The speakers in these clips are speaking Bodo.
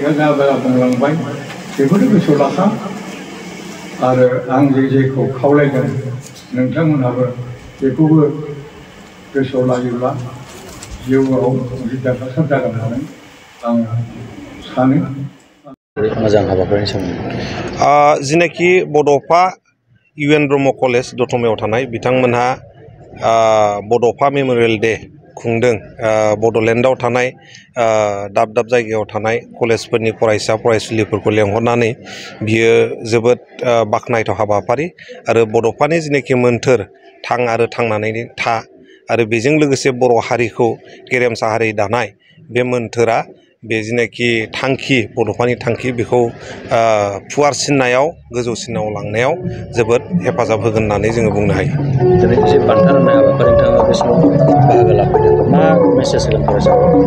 बिथाङा बुंलांबाय बेखौनो गोसोआव लाखा आरो आं जेखौ खावलायदों नोंथांमोनहाबो बेखौबो गोसोआव लायोब्ला जिउआव जाफुंसार जागोन होननानै आं सानो। मोजां हाबाफारिनि सोमोन्दै जिनाखि बड'फा इउ.एन. ब्रह्म कलेज दतमायाव थानाय बिथांमोनहा बड'फा मेम'रियेल डे खुंदों। बड'लेण्डआव थानाय दाब दाब जायगायाव थानाय कलेजफोरनि फरायसा फरायसुलिफोरखौ लेंहरनानै बियो जोबोद बाख्नायथाव हाबाफारि आरो बड'फानि जिनाखि मोन्थोर थां आरो थांनानै था आरो बेजों लोगोसे बर' हारिखौ गेरेमसा हारि दानाय बे मोन्थोरा बे जिनाखि थांखि बड'फानि थांखि बेखौ फुवारसिननायाव गोजौसिनाव लांनायाव जोबोद हेफाजाब होगोन होननानै जोङो बुंनो हायो। जे बान्था राननाय हाबाफारि नोंथाङा बे समाव बाहागो लाफैदों मा मेसेज होगोन फरायसाफोरनो?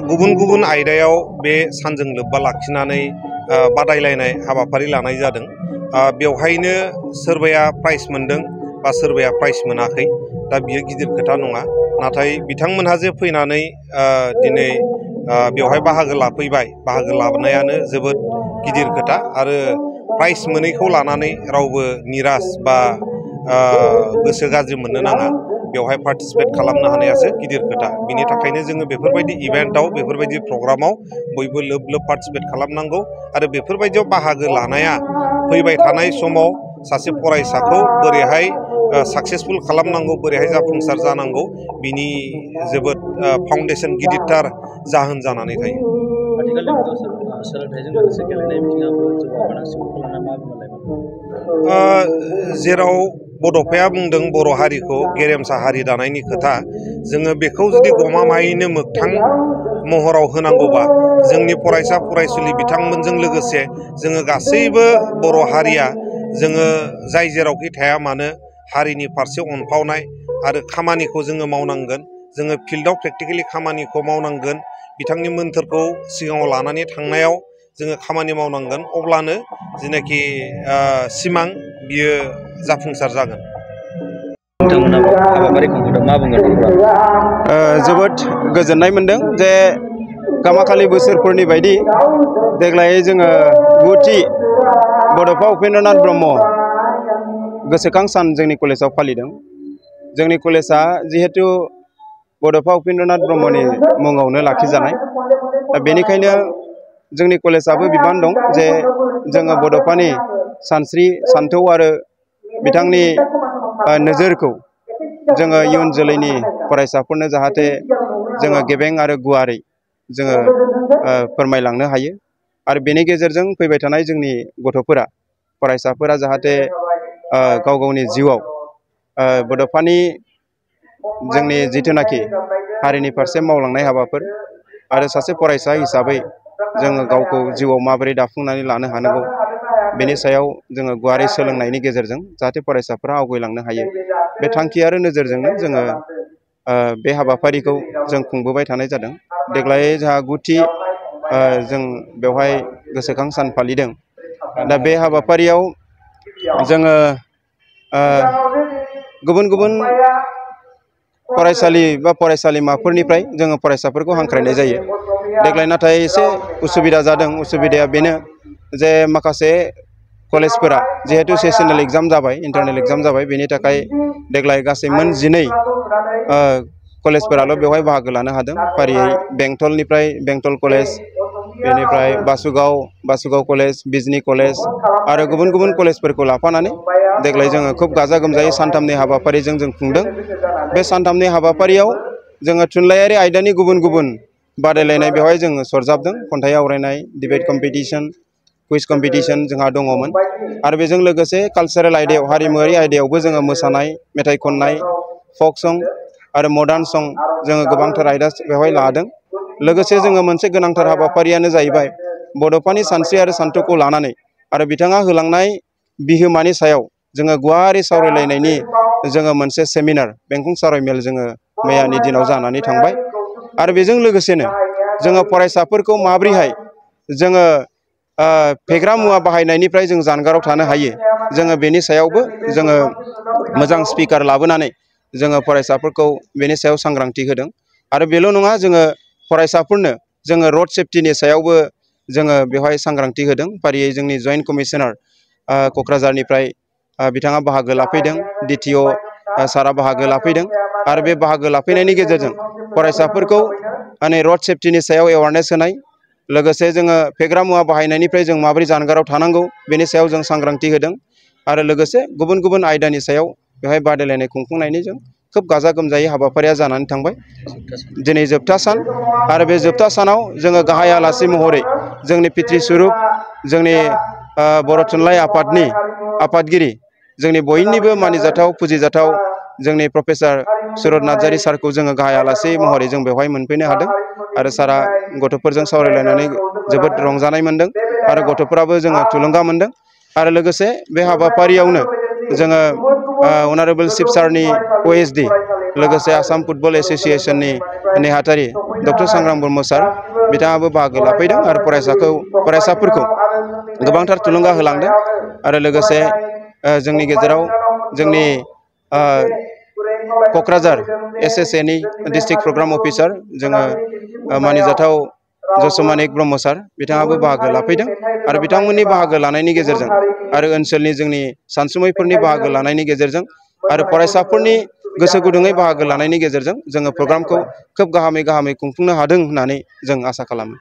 गुबुन गुबुन आयदायाव बे सानजों लोब्बा लाखिनानै बादायलायनाय हाबाफारि लानाय जादों। बेवहायनो सोरबाया प्राइज मोनदों बा सोरबाया प्राइज मोनाखै, दा बियो गिदिर खोथा नङा। नाथाय बिथांमोनहा जे फैनानै दिनै बेवहाय बाहागो लाफैबाय, बाहागो लानायानो जोबोद गिदिर खोथा आरो प्राइज मोनैखौ लानानै रावबो निराश बा गोसो गाज्रि मोननो नाङा। बेवहाय पार्टिसिपेट खालामनो हानायासो गिदिर खोथा। बिनि थाखायनो जोङो बेफोरबायदि इभेन्टआव बेफोरबायदि प्रग्रामाव बयबो लोब लोब पार्टिसिपेट खालामनांगौ आरो बेफोरबायदियाव बाहागो लानाया फैबाय थानाय समाव सासे फरायसाखौ बोरैहाय साक्सेसफुल खालामनांगौ, बोरैहाय जाफुंसार जानांगौ, बिनि जोबोद फाउन्डेसन गिदिरथार जाहोन जानानै थायो। आथिखालनि मुगायाव सोलोंथाइजों लोगोसे गेलेनाय बिथिङाबो जौगानांसिगौ होनना मा बुंनो लायमोन? जेराव बड'फाया बुंदों बर' हारिखौ गेरेमसा हारि दानायनि खोथा, जोङो बेखौ जुदि गमामायैनो मोगथां महराव होनांगौबा जोंनि फरायसा फरायसुलि बिथांमोनजों लोगोसे जोङो गासैबो बर' हारिया जोङो जाय जेरावखि थाया मानो हारिनि फारसे अनफावनाय आरो खामानिखौ जोङो मावनांगोन। जोङो फिल्डआव प्रेक्टिकेलि खामानिखौ मावनांगोन। बिथांनि मोन्थोरखौ सिगाङाव लानानै थांनायाव जोङो खामानि मावनांगोन। अब्लानो जिनाखि सिमां बियो जाफुंसार जागोन। जोबोद गोजोननाय मोनदों जे गामाखालि बोसोरफोरनि बायदि देग्लाय जोङो 9थि बड'फा उपेन्द्रनाथ ब्रह्म गोसोखां सान जोंनि कलेजाव फालिदों। जोंनि कलेजा जिहेतु बड'फा उपेन्द्रनाथ ब्रह्मनि मुङावनो लाखिजानाय, दा बेनिखायनो जोंनि कलेजाबो बिबान दं जे जोङो बड'फानि सानस्रि सान्थौ आरो बिथांनि नोजोरखौ जोङो इयुन जोलैनि फरायसाफोरनो जाहाथे जोङो गेबें आरो गुवारै जोङो फोरमायलांनो हायो आरो बेनि गेजेरजों फैबाय थानाय जोंनि गथ'फोरा फरायसाफोरा जाहाथे गाव गावनि जिउआव बड'फानि जोंनि जिथुनाखि हारिनि फारसे मावलांनाय हाबाफोर आरो सासे फरायसा हिसाबै जोङो गावखौ जिउआव माबोरै दाफुंनानै लानो हानांगौ बेनि सायाव जोङो गुवारै सोलोंनायनि गेजेरजों जाहाथे फरायसाफोरा आवगायलांनो हायो, बे थांखि आरो नोजोरजोंनो जोङो बे हाबाफारिखौ जों खुंबोबाय थानाय जादों। देग्लाय जोंहा 9थि जों बेवहाय गोसोखां सान फालिदों। दा बे हाबाफारियाव जोङो गुबुन गुबुन फरायसालि बा फरायसालिमाफोरनिफ्राय जोङो फरायसाफोरखौ हांख्रायनाय जायो। देग्लाय नाथाय एसे उसुबिदा जादों। उसुबिदाया बेनो जे माखासे कलेजफोरा जिहेतु सेसनेल एग्जाम जाबाय, इन्टारनेल एग्जाम जाबाय, बेनि थाखाय देग्लाय गासै मोन 12 कलेजफोराल' बेवहाय बाहागो लानो हादों। फारियै बेंटलनिफ्राय बेंटल कलेज, बेनिफ्राय बासुगाव कलेज, बिजनि कलेज आरो गुबुन गुबुन कलेजफोरखौ लाफानानै देग्लाय जोङो खुब गाजा गोमजायै सानथामनि हाबाफारिजों जों खुंदों। बे सानथामनि हाबाफारियाव जोङो थुनलाइयारि आयदानि गुबुन गुबुन बादायलायनाय बेवहाय जोङो सरजाबदों। खन्थाइ आवरायनाय, डिबेट कम्पिटिसन, कुइज कम्पिटिसन जोंहा दङमोन आरो बेजों लोगोसे कालसारेल आयदायाव हारिमुवारि आयदायावबो जोङो मोसानाय, मेथाइ खननाय, फक सं आरो मडार्न सं जोङो गोबांथार आयदा बेवहाय लादों। लोगोसे जोङो मोनसे गोनांथार हाबाफारियानो जाहैबाय बड'फानि सानस्रि आरो सान्थौखौ लानानै आरो बिथाङा होलांनाय बिहोमानि सायाव जोङो गुवारै सावरायलायनायनि जोङो मोनसे सेमिनार बेंखन सावरायमेल जोङो मैयानि दिनाव जानानै थांबाय आरो बेजों लोगोसेनो जोङो फरायसाफोरखौ माब्रैहाय जोङो फेग्रा मुवा बाहायनायनिफ्राय जों जानगाराव थानो हायो, जोङो बेनि सायावबो जोङो मोजां स्पिकार लाबोनानै जोङो फरायसाफोरखौ बेनि सायाव सांग्रांथि होदों। आरो बेल' नङा, जोङो फरायसाफोरनो जोङो रड सेफ्टिनि सायावबो जोङो बेवहाय सांग्रांथि होदों। फारियै जोंनि जइन्ट कमिसनार क'क्राझारनिफ्राय बिथाङा बाहागो लाफैदों, DTO सारा बाहागो लाफैदों आरो बे बाहागो लाफैनायनि गेजेरजों फरायसाफोरखौ माने रड सेफ्टिनि सायाव एवारनेस होनाय, लोगोसे जोङो फेग्रा मुवा बाहायनायनिफ्राय जों माबोरै जानगाराव थानांगौ बेनि सायाव जों सांग्रांथि होदों आरो लोगोसे गुबुन गुबुन आयदानि सायाव बेवहाय बादायलायनाय खुंफुंनायनि जों खोब गाजा गोमजायै हाबाफारिया जानानै थांबाय। दिनै जोबथा सान आरो बे जोबथा सानाव जोङो गाहाय आलासि महरै जोंनि पितृ स्वरुप जोंनि बर' थुनलाइ आफादनि आफादगिरि, जोंनि बयनिबो मानिजाथाव फुजिजाथाव जोंनि प्रफेसार सुरत नार्जारि सारखौ जोङो गाहाय आलासि महरै जों बेवहाय मोनफैनो हादों आरो सारा गथ'फोरजों सावरायलायनानै जोबोद रंजानाय मोनदों आरो गथ'फोराबो जोङो थुलुंगा मोनदों आरो लोगोसे बे हाबाफारियावनो जोङो अनारेबल चिफ सारनि OSD, लोगोसे आसाम फुटबल एस'सिएशननि नेहाथारि डक्टर सांग्रां ब्रह्म सार बिथाङाबो बाहागो लाफैदों आरो फरायसाफोरखौ गोबांथार थुलुंगा होलांदों आरो लोगोसे जोंनि गेजेराव जोंनि क'क्राझार SSAनि डिस्ट्रिक्ट प्रग्राम अफिसार जोङो मानिजाथाव जसमानिक ब्रह्म सार बिथाङाबो बाहागो लाफैदों आरो बिथांमोननि बाहागो लानायनि गेजेरजों आरो ओनसोलनि जोंनि सानसुमैफोरनि बाहागो लानायनि गेजेरजों आरो फरायसाफोरनि गोसो गुदुङै बाहागो लानायनि गेजेरजों जोङो प्रग्रामखौ खोब गाहामै खुंफुंनो हादों होननानै जों आसा खालामो।